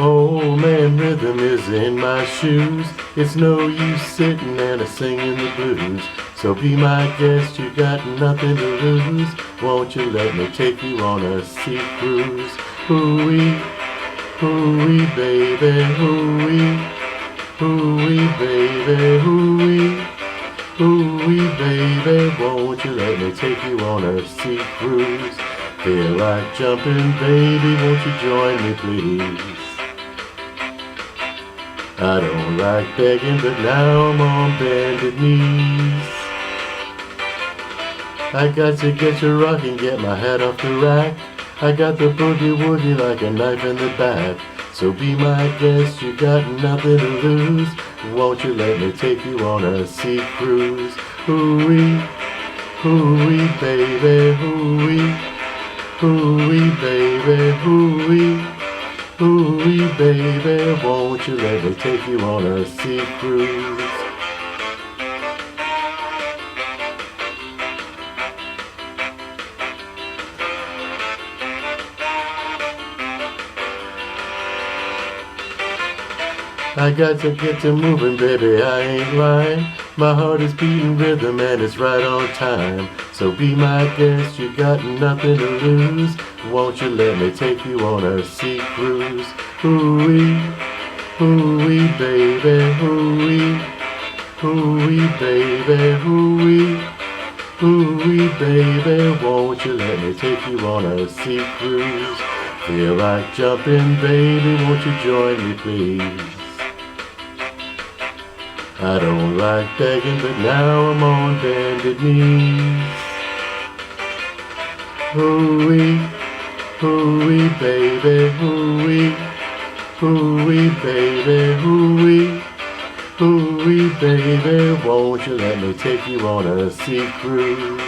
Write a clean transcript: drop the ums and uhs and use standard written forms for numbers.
Oh man, rhythm is in my shoes. It's no use sitting and singing the blues. So be my guest, you got nothing to lose. Won't you let me take you on a sea cruise? Hoo-wee, hoo-wee, baby, hoo-wee, hoo-wee, baby, hoo-wee, hoo-wee, baby. Won't you let me take you on a sea cruise? Feel like jumping, baby, won't you join me, please? I don't like begging, but now I'm on bended knees. I got to get you rocking, get my head off the rack. I got the boogie woogie like a knife in the back. So be my guest, you got nothing to lose. Won't you let me take you on a sea cruise? Hoo-wee, hoo-wee, baby, hoo-wee, hoo-wee, baby, hoo-wee, hoo-wee, baby. Won't you let me take you on a sea cruise? I got to get to moving, baby, I ain't lying. My heart is beating rhythm and it's right on time. So be my guest, you got nothing to lose. Won't you let me take you on a sea cruise? Hoo-wee, hoo-wee, baby, hoo-wee, hoo-wee, baby, hoo-wee, hoo-wee, baby. Won't you let me take you on a sea cruise? Feel like jumping, baby, won't you join me, please? I don't like begging, but now I'm on bended knees. Hoo-wee, hoo-wee, baby, hoo-wee, hoo-wee, baby, hoo-wee, hoo-wee, baby. Won't you let me take you on a sea cruise?